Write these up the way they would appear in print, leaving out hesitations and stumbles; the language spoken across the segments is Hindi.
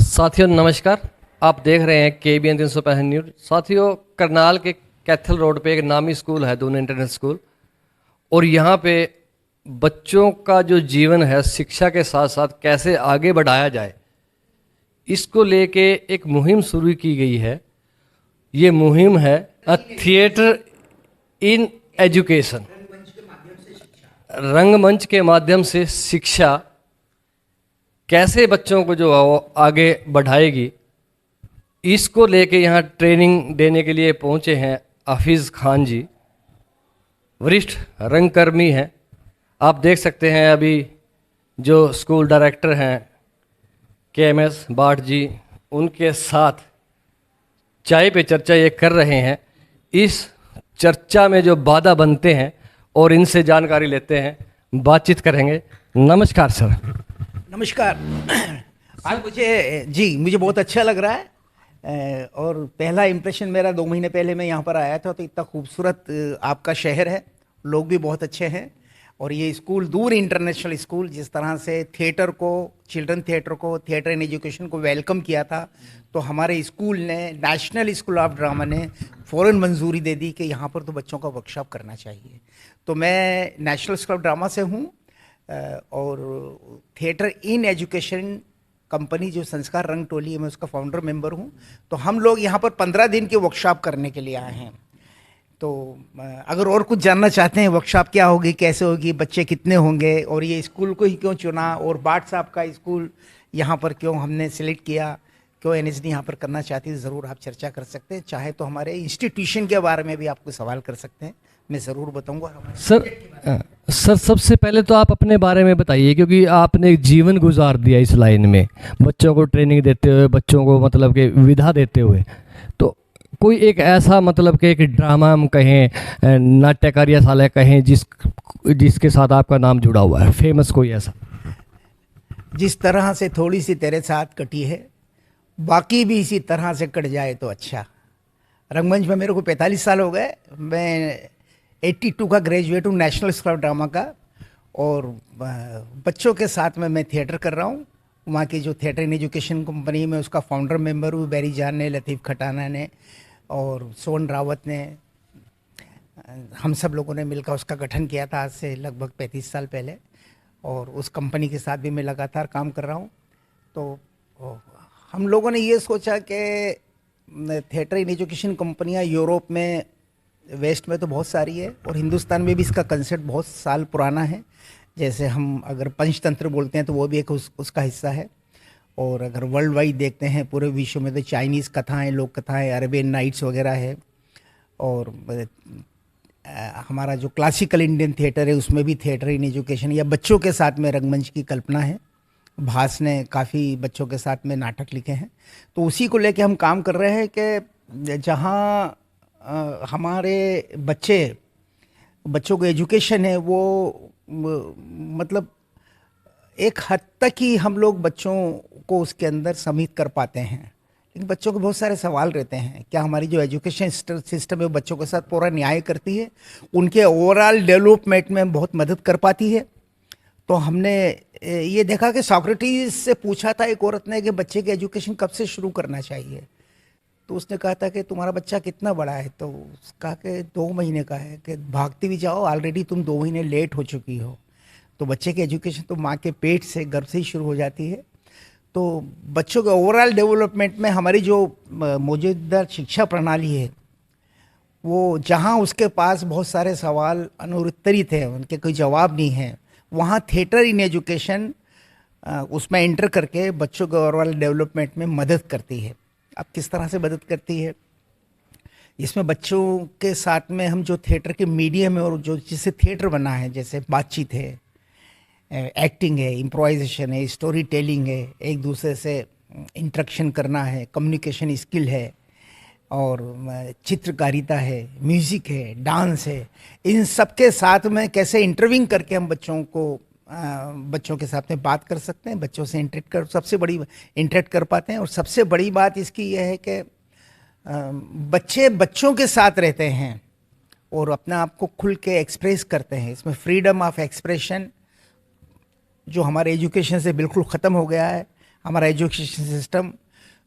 साथियों नमस्कार। आप देख रहे हैं KBN 365 न्यूज़। साथियों, करनाल के कैथल रोड पे एक नामी स्कूल है, दून इंटरनेशनल स्कूल, और यहाँ पे बच्चों का जो जीवन है शिक्षा के साथ साथ कैसे आगे बढ़ाया जाए, इसको लेके एक मुहिम शुरू की गई है। ये मुहिम है थिएटर इन एजुकेशन, रंगमंच के माध्यम से शिक्षा कैसे बच्चों को जो है वो आगे बढ़ाएगी, इसको लेके यहाँ ट्रेनिंग देने के लिए पहुँचे हैं हाफिज़ खान जी, वरिष्ठ रंगकर्मी हैं। आप देख सकते हैं अभी जो स्कूल डायरेक्टर हैं KMS भाट जी, उनके साथ चाय पे चर्चा ये कर रहे हैं। इस चर्चा में जो बाधा बनते हैं और इनसे जानकारी लेते हैं, बातचीत करेंगे। नमस्कार सर। नमस्कार। आज मुझे बहुत अच्छा लग रहा है और पहला इम्प्रेशन मेरा 2 महीने पहले मैं यहाँ पर आया था तो इतना खूबसूरत आपका शहर है, लोग भी बहुत अच्छे हैं। और ये स्कूल दूर इंटरनेशनल स्कूल जिस तरह से थिएटर को, चिल्ड्रन थिएटर को, थिएटर इन एजुकेशन को वेलकम किया था, तो हमारे स्कूल ने, नेशनल स्कूल ऑफ ड्रामा ने फ़ौरन मंजूरी दे दी कि यहाँ पर तो बच्चों का वर्कशॉप करना चाहिए। तो मैं नेशनल स्कूल ऑफ ड्रामा से हूँ और थिएटर इन एजुकेशन कंपनी जो संस्कार रंग टोली है, मैं उसका फाउंडर मेंबर हूँ। तो हम लोग यहाँ पर 15 दिन की वर्कशॉप करने के लिए आए हैं। तो अगर और कुछ जानना चाहते हैं, वर्कशॉप क्या होगी, कैसे होगी, बच्चे कितने होंगे और ये स्कूल को ही क्यों चुना और भाट साहब का स्कूल यहाँ पर क्यों हमने सेलेक्ट किया, क्यों NSD यहाँ पर करना चाहती है, ज़रूर आप चर्चा कर सकते हैं। चाहे तो हमारे इंस्टीट्यूशन के बारे में भी आपको सवाल कर सकते हैं, मैं ज़रूर बताऊँगा। सर सबसे पहले तो आप अपने बारे में बताइए, क्योंकि आपने एक जीवन गुजार दिया इस लाइन में, बच्चों को ट्रेनिंग देते हुए, बच्चों को मतलब कि विधा देते हुए। तो कोई एक ऐसा मतलब कि एक ड्रामा हम कहें, नाट्य कार्यशाला कहें, जिसके साथ आपका नाम जुड़ा हुआ है, फेमस कोई ऐसा? जिस तरह से थोड़ी सी तेरे साथ कटी है, बाकी भी इसी तरह से कट जाए तो अच्छा। रंगमंच में मेरे को 45 साल हो गए। मैं 82 का ग्रेजुएट हूँ नेशनल स्कूल ऑफ ड्रामा का, और बच्चों के साथ में मैं थिएटर कर रहा हूँ। वहाँ की जो थिएटर इन एजुकेशन कंपनी में उसका फाउंडर मेंबर हूँ। बैरी जान ने, लतीफ़ खटाना ने और सोन रावत ने, हम सब लोगों ने मिलकर उसका गठन किया था आज से लगभग 35 साल पहले, और उस कंपनी के साथ भी मैं लगातार काम कर रहा हूँ। तो हम लोगों ने ये सोचा कि थिएटर इन एजुकेशन कंपनियाँ यूरोप में, वेस्ट में तो बहुत सारी है, और हिंदुस्तान में भी इसका कंसेप्ट बहुत साल पुराना है। जैसे हम अगर पंचतंत्र बोलते हैं तो वो भी एक उसका हिस्सा है। और अगर वर्ल्ड वाइड देखते हैं पूरे विश्व में तो चाइनीज़ कथाएं, लोक कथाएं, अरेबियन नाइट्स वगैरह है। और हमारा जो क्लासिकल इंडियन थिएटर है उसमें भी थिएटर इन एजुकेशन या बच्चों के साथ में रंगमंच की कल्पना है। भास ने काफ़ी बच्चों के साथ में नाटक लिखे हैं, तो उसी को लेके हम काम कर रहे हैं कि जहाँ हमारे बच्चों को एजुकेशन है वो मतलब एक हद तक ही हम लोग बच्चों को उसके अंदर सम्मिलित कर पाते हैं। लेकिन बच्चों को बहुत सारे सवाल रहते हैं, क्या हमारी जो एजुकेशन सिस्टम है वो बच्चों के साथ पूरा न्याय करती है, उनके ओवरऑल डेवलपमेंट में बहुत मदद कर पाती है। तो हमने ये देखा कि सोक्रेटिस से पूछा था एक औरत ने कि बच्चे की एजुकेशन कब से शुरू करना चाहिए, तो उसने कहा था कि तुम्हारा बच्चा कितना बड़ा है, तो कहा कि 2 महीने का है, कि भागती भी जाओ, ऑलरेडी तुम 2 महीने लेट हो चुकी हो। तो बच्चे की एजुकेशन तो माँ के पेट से, गर्भ से ही शुरू हो जाती है। तो बच्चों के ओवरऑल डेवलपमेंट में हमारी जो मौजूदा शिक्षा प्रणाली है वो, जहाँ उसके पास बहुत सारे सवाल अनुत्तरित हैं, उनके कोई जवाब नहीं है, वहाँ थिएटर इन एजुकेशन उसमें एंटर करके बच्चों के ओवरऑल डेवलपमेंट में मदद करती है। अब किस तरह से मदद करती है, इसमें बच्चों के साथ में हम जो थिएटर के मीडियम है और जो जिससे थिएटर बना है, जैसे बातचीत है, एक्टिंग है, इम्प्रोवाइजेशन है, स्टोरी टेलिंग है, एक दूसरे से इंटरेक्शन करना है, कम्युनिकेशन स्किल है, और चित्रकारिता है, म्यूज़िक है, डांस है, इन सब के साथ में कैसे इंटरव्यूइंग करके हम बच्चों के साथ में बात कर सकते हैं, बच्चों से इंटरेक्ट कर पाते हैं। और सबसे बड़ी बात इसकी यह है कि बच्चे बच्चों के साथ रहते हैं और अपने आप को खुल के एक्सप्रेस करते हैं। इसमें फ्रीडम ऑफ एक्सप्रेशन जो हमारे एजुकेशन से बिल्कुल ख़त्म हो गया है। हमारा एजुकेशन सिस्टम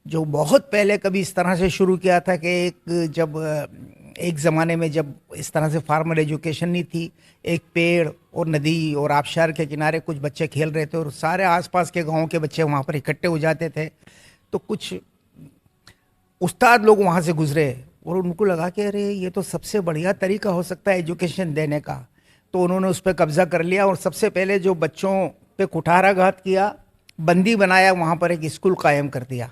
जो बहुत पहले कभी इस तरह से शुरू किया था कि एक ज़माने में जब इस तरह से फार्मल एजुकेशन नहीं थी, एक पेड़ और नदी और आबशार के किनारे कुछ बच्चे खेल रहे थे और सारे आसपास के गांव के बच्चे वहाँ पर इकट्ठे हो जाते थे, तो कुछ उस्ताद लोग वहाँ से गुजरे और उनको लगा कि अरे ये तो सबसे बढ़िया तरीका हो सकता है एजुकेशन देने का। तो उन्होंने उस पर कब्जा कर लिया और सबसे पहले जो बच्चों पे कुठाराघात किया, बंदी बनाया, वहाँ पर एक स्कूल कायम कर दिया।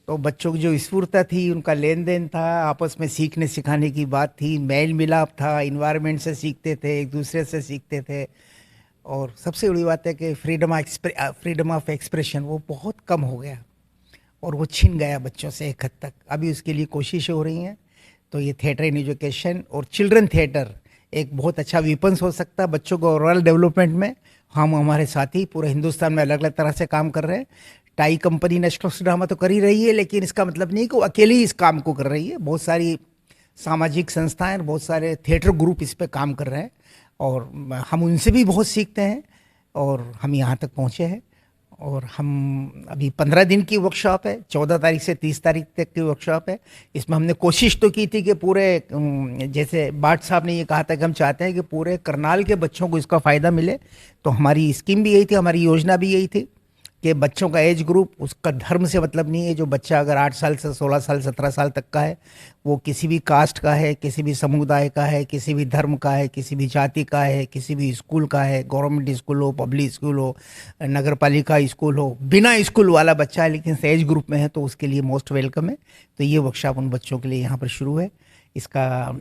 तो बच्चों की जो स्फूर्ता थी, उनका लेन देन था, आपस में सीखने सिखाने की बात थी, मेल मिलाप था, इन्वायरमेंट से सीखते थे, एक दूसरे से सीखते थे। और सबसे बड़ी बात है कि फ्रीडम ऑफ एक्सप्रेशन वो बहुत कम हो गया और वो छिन गया बच्चों से एक हद तक। अभी उसके लिए कोशिशें हो रही हैं। तो ये थिएटर इन एजुकेशन और चिल्ड्रन थिएटर एक बहुत अच्छा वीपन्स हो सकता है बच्चों को ओवरऑल डेवलपमेंट में। हम हमारे साथी पूरे हिंदुस्तान में अलग अलग तरह से काम कर रहे हैं। टाई कंपनी नेशनल ड्रामा तो कर ही रही है, लेकिन इसका मतलब नहीं कि वो अकेली इस काम को कर रही है। बहुत सारी सामाजिक संस्थाएं, बहुत सारे थिएटर ग्रुप इस पे काम कर रहे हैं और हम उनसे भी बहुत सीखते हैं और हम यहाँ तक पहुँचे हैं। और हम अभी 15 दिन की वर्कशॉप है, 14 तारीख से 30 तारीख तक की वर्कशॉप है। इसमें हमने कोशिश तो की थी कि पूरे जैसे बाट साहब ने ये कहा था कि हम चाहते हैं कि पूरे करनाल के बच्चों को इसका फ़ायदा मिले। तो हमारी स्कीम भी यही थी, हमारी योजना भी यही थी कि बच्चों का एज ग्रुप, उसका धर्म से मतलब नहीं है। जो बच्चा अगर 8 साल से 16 साल 17 साल तक का है, वो किसी भी कास्ट का है, किसी भी समुदाय का है, किसी भी धर्म का है, किसी भी जाति का है, किसी भी स्कूल का है, गवर्नमेंट स्कूल हो, पब्लिक स्कूल हो, नगर पालिका स्कूल हो, बिना स्कूल वाला बच्चा है लेकिन एज ग्रुप में है, तो उसके लिए मोस्ट वेलकम है। तो ये वर्कशॉप उन बच्चों के लिए यहाँ पर शुरू है। इसका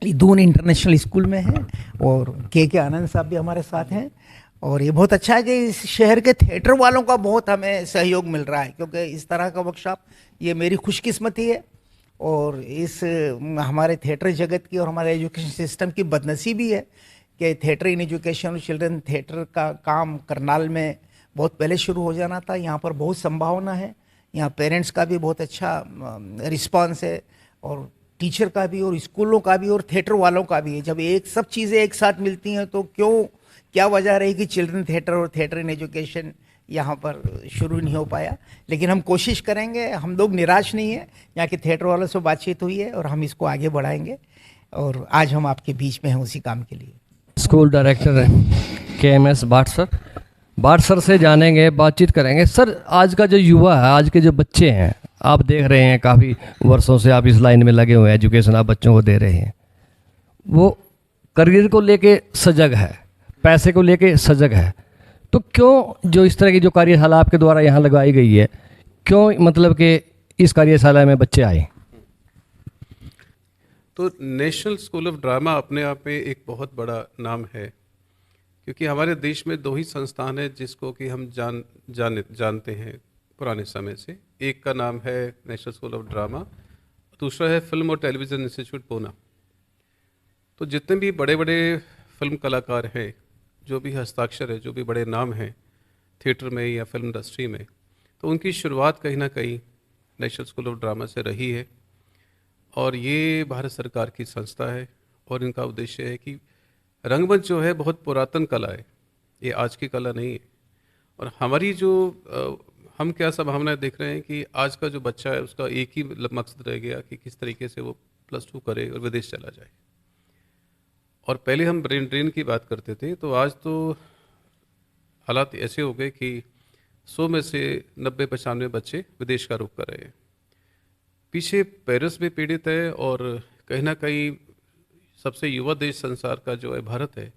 दून इंटरनेशनल स्कूल में है और के आनंद साहब भी हमारे साथ हैं। और ये बहुत अच्छा है कि इस शहर के थिएटर वालों का बहुत हमें सहयोग मिल रहा है, क्योंकि इस तरह का वर्कशॉप ये मेरी खुशकिस्मती है और इस हमारे थिएटर जगत की और हमारे एजुकेशन सिस्टम की बदनसीबी है कि theatre in education, children theatre का काम करनाल में बहुत पहले शुरू हो जाना था। यहाँ पर बहुत संभावना है, यहाँ पेरेंट्स का भी बहुत अच्छा रिस्पॉन्स है और टीचर का भी और स्कूलों का भी और थिएटर वालों का भी है। जब एक सब चीज़ें एक साथ मिलती हैं तो क्या वजह रही कि चिल्ड्रन थिएटर और थिएटर इन एजुकेशन यहाँ पर शुरू नहीं हो पाया। लेकिन हम कोशिश करेंगे, हम लोग निराश नहीं हैं। यहाँ के थिएटर वालों से बातचीत हुई है और हम इसको आगे बढ़ाएंगे और आज हम आपके बीच में हैं उसी काम के लिए। स्कूल डायरेक्टर KMS भाट सर, भाट सर से जानेंगे, बातचीत करेंगे। सर, आज का जो युवा है, आज के जो बच्चे हैं, आप देख रहे हैं काफ़ी वर्षों से आप इस लाइन में लगे हुए हैं, एजुकेशन आप बच्चों को दे रहे हैं, वो करियर को लेके सजग है, पैसे को लेके सजग है। तो क्यों जो इस तरह की जो कार्यशाला आपके द्वारा यहाँ लगाई गई है, क्यों मतलब कि इस कार्यशाला में बच्चे आए? तो नेशनल स्कूल ऑफ ड्रामा अपने आप में एक बहुत बड़ा नाम है, क्योंकि हमारे देश में 2 ही संस्थान है जिसको कि हम जानते हैं पुराने समय से। एक का नाम है नेशनल स्कूल ऑफ ड्रामा, दूसरा है फिल्म और टेलीविज़न इंस्टीट्यूट पूना। तो जितने भी बड़े बड़े फिल्म कलाकार हैं, जो भी हस्ताक्षर है, जो भी बड़े नाम हैं थिएटर में या फिल्म इंडस्ट्री में, तो उनकी शुरुआत कहीं ना कहीं नेशनल स्कूल ऑफ ड्रामा से रही है। और ये भारत सरकार की संस्था है और इनका उद्देश्य है कि रंगमंच जो है बहुत पुरातन कला है, ये आज की कला नहीं है। और हमारी जो हम क्या संभावनाएं देख रहे हैं कि आज का जो बच्चा है उसका एक ही मकसद रह गया कि किस तरीके से वो +2 करे और विदेश चला जाए। और पहले हम ब्रेन ड्रेन की बात करते थे, तो आज तो हालात ऐसे हो गए कि 100 में से 90-95 बच्चे विदेश का रुख कर रहे हैं। पीछे पेरिस भी पीड़ित है और कहीं ना कहीं सबसे युवा देश संसार का जो है भारत है,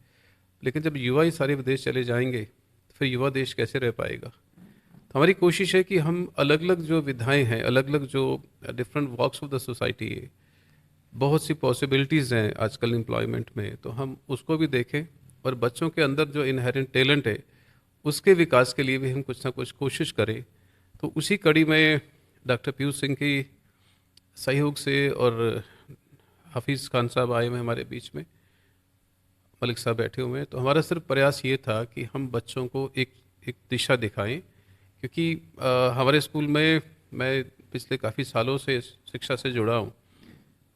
लेकिन जब युवा ही सारे विदेश चले जाएंगे तो फिर युवा देश कैसे रह पाएगा। तो हमारी कोशिश है कि हम अलग अलग जो विधाएं हैं, अलग अलग जो different walks of the society है, बहुत सी पॉसिबिलिटीज़ हैं आजकल एम्प्लॉयमेंट में, तो हम उसको भी देखें और बच्चों के अंदर जो इनहेरेंट टैलेंट है उसके विकास के लिए भी हम कुछ ना कुछ कोशिश करें। तो उसी कड़ी में डॉक्टर पीयूष सिंह की सहयोग से और हफीज़ खान साहब आए हुए हमारे बीच में, मलिक साहब बैठे हुए हैं, तो हमारा सिर्फ प्रयास ये था कि हम बच्चों को एक दिशा दिखाएं। क्योंकि हमारे स्कूल में मैं पिछले काफ़ी सालों से शिक्षा से जुड़ा हूँ,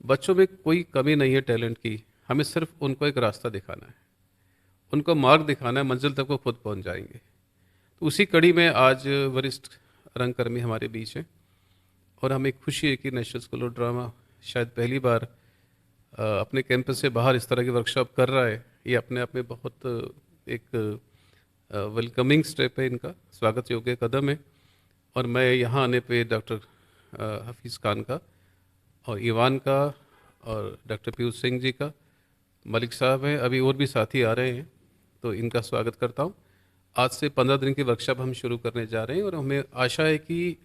बच्चों में कोई कमी नहीं है टैलेंट की, हमें सिर्फ उनको एक रास्ता दिखाना है, उनको मार्ग दिखाना है, मंजिल तक वो खुद पहुँच जाएंगे। तो उसी कड़ी में आज वरिष्ठ रंगकर्मी हमारे बीच हैं और हमें खुशी है कि नेशनल स्कूल ऑफ ड्रामा शायद पहली बार अपने कैंपस से बाहर इस तरह की वर्कशॉप कर रहा है। ये अपने आप में बहुत एक वेलकमिंग स्टेप है, इनका स्वागत योग्य कदम है। और मैं यहाँ आने पे डॉक्टर हफीज़ खान का और ईवान का और डॉक्टर पीयूष सिंह जी का, मलिक साहब हैं, अभी और भी साथी आ रहे हैं, तो इनका स्वागत करता हूँ। आज से 15 दिन की वर्कशॉप हम शुरू करने जा रहे हैं और हमें आशा है कि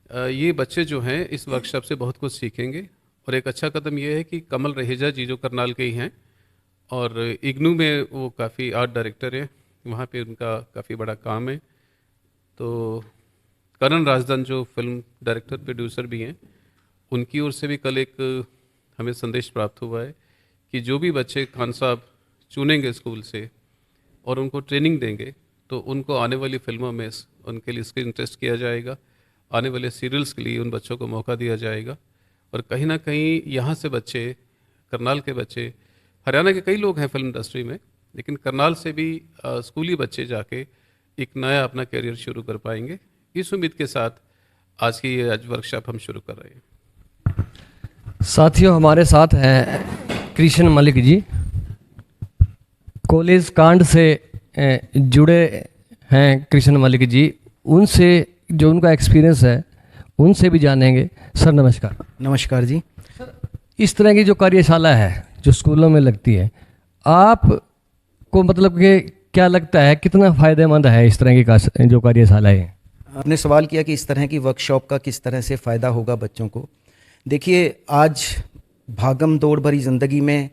ये बच्चे जो हैं इस वर्कशॉप से बहुत कुछ सीखेंगे। और एक अच्छा कदम ये है कि कमल रहेजा जी जो करनाल के ही हैं और इग्नू में वो काफ़ी आर्ट डायरेक्टर हैं, वहाँ पे उनका काफ़ी बड़ा काम है। तो करण राजदान जो फिल्म डायरेक्टर प्रोड्यूसर भी हैं, उनकी ओर से भी कल एक हमें संदेश प्राप्त हुआ है कि जो भी बच्चे खान साहब चुनेंगे स्कूल से और उनको ट्रेनिंग देंगे तो उनको आने वाली फिल्मों में उनके लिए स्क्रीन टेस्ट किया जाएगा, आने वाले सीरियल्स के लिए उन बच्चों को मौका दिया जाएगा। और कहीं ना कहीं यहाँ से बच्चे, करनाल के बच्चे, हरियाणा के कई लोग हैं फिल्म इंडस्ट्री में, लेकिन करनाल से भी स्कूली बच्चे जाके एक नया अपना करियर शुरू कर पाएंगे। इस उम्मीद के साथ आज की ये वर्कशॉप हम शुरू कर रहे हैं। साथियों, हमारे साथ हैं कृष्ण मलिक जी, कॉलेज कांड से जुड़े हैं कृष्ण मलिक जी। उनसे जो उनका एक्सपीरियंस है उनसे भी जानेंगे। सर नमस्कार। नमस्कार जी। इस तरह की जो कार्यशाला है जो स्कूलों में लगती है, आपको मतलब कि क्या लगता है कितना फ़ायदेमंद है इस तरह की जो कार्यशालाएँ हैं? आपने सवाल किया कि इस तरह की वर्कशॉप का किस तरह से फ़ायदा होगा बच्चों को। देखिए, आज भागम दौड़ भरी ज़िंदगी में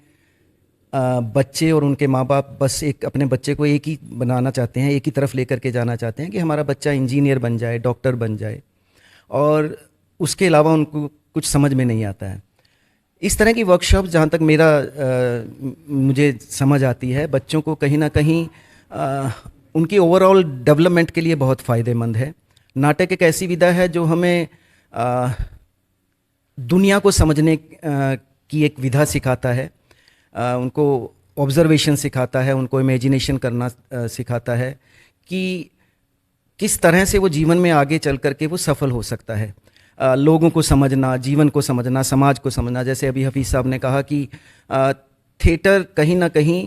बच्चे और उनके माँ बाप बस एक अपने बच्चे को एक ही बनाना चाहते हैं, एक ही तरफ लेकर के जाना चाहते हैं कि हमारा बच्चा इंजीनियर बन जाए, डॉक्टर बन जाए, और उसके अलावा उनको कुछ समझ में नहीं आता है। इस तरह की वर्कशॉप जहाँ तक मुझे समझ आती है, बच्चों को कहीं ना कहीं उनकी ओवरऑल डेवलपमेंट के लिए बहुत फ़ायदेमंद है। नाटक एक ऐसी विधा है जो हमें दुनिया को समझने की एक विधा सिखाता है, उनको ऑब्जर्वेशन सिखाता है, उनको इमेजिनेशन करना सिखाता है कि किस तरह से वो जीवन में आगे चल करके वो सफल हो सकता है। लोगों को समझना, जीवन को समझना, समाज को समझना। जैसे अभी हफीज़ साहब ने कहा कि थिएटर कहीं ना कहीं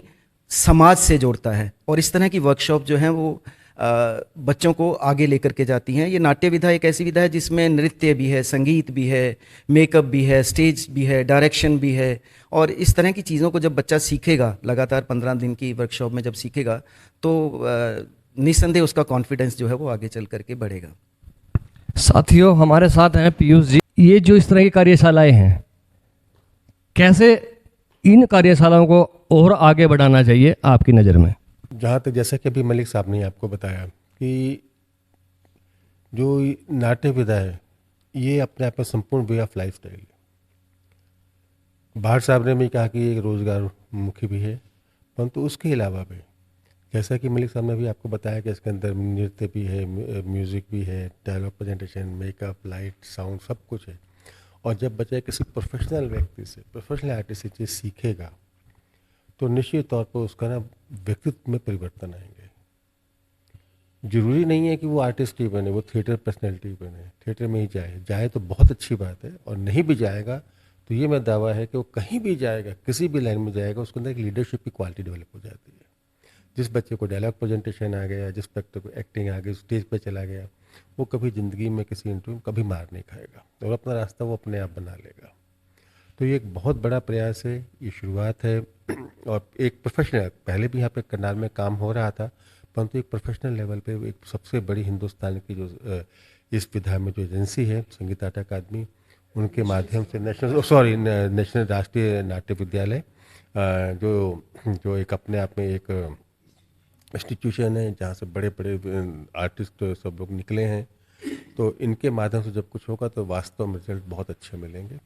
समाज से जोड़ता है, और इस तरह की वर्कशॉप जो है वो बच्चों को आगे लेकर के जाती हैं। ये नाट्य विधा एक ऐसी विधा है जिसमें नृत्य भी है, संगीत भी है, मेकअप भी है, स्टेज भी है, डायरेक्शन भी है, और इस तरह की चीज़ों को जब बच्चा सीखेगा, लगातार 15 दिन की वर्कशॉप में जब सीखेगा, तो निस्संदेह उसका कॉन्फिडेंस जो है वो आगे चल करके बढ़ेगा। साथियों, हमारे साथ हैं पीयूष जी। ये जो इस तरह की कार्यशालाएँ हैं, कैसे इन कार्यशालाओं को और आगे बढ़ाना चाहिए आपकी नज़र में? जहाँ तक जैसा कि अभी मलिक साहब ने आपको बताया कि जो नाट्य विधा है ये अपने आप में संपूर्ण वे ऑफ लाइफ स्टाइल है। भाट साहब ने भी कहा कि ये रोज़गार मुखी भी है, परंतु उसके अलावा भी जैसा कि मलिक साहब ने भी आपको बताया कि इसके अंदर नृत्य भी है, म्यूज़िक भी है, dialogue presentation, makeup, light, sound, सब कुछ है। और जब बच्चा किसी प्रोफेशनल व्यक्ति से, प्रोफेशनल आर्टिस्ट से चीज़ सीखेगा तो निश्चित तौर पर उसका ना व्यक्तित्व में परिवर्तन आएंगे। जरूरी नहीं है कि वो आर्टिस्ट ही बने, वो थिएटर पर्सनैलिटी बने, थिएटर में ही जाए तो बहुत अच्छी बात है, और नहीं भी जाएगा तो ये मैं दावा है कि वो कहीं भी जाएगा, किसी भी लाइन में जाएगा, उसके अंदर एक लीडरशिप की क्वालिटी डेवलप हो जाती है। जिस बच्चे को डायलॉग प्रेजेंटेशन आ गया, जिस बच्चे को एक्टिंग आ गई, स्टेज पर चला गया, वो कभी ज़िंदगी में किसी इंटरव्यू में कभी मार नहीं खाएगा और अपना रास्ता वो अपने आप बना लेगा। तो ये एक बहुत बड़ा प्रयास है, ये शुरुआत है। और एक प्रोफेशनल, पहले भी यहाँ पे करनाल में काम हो रहा था, परंतु एक प्रोफेशनल लेवल पे एक सबसे बड़ी हिंदुस्तान की जो इस विधा में जो एजेंसी है, संगीत नाटक अकादमी, उनके माध्यम से नेशनल राष्ट्रीय नाट्य विद्यालय जो एक अपने आप में एक इंस्टीट्यूशन है जहाँ से बड़े बड़े आर्टिस्ट सब लोग निकले हैं। तो इनके माध्यम से जब कुछ होगा तो वास्तव में रिजल्ट बहुत अच्छे मिलेंगे।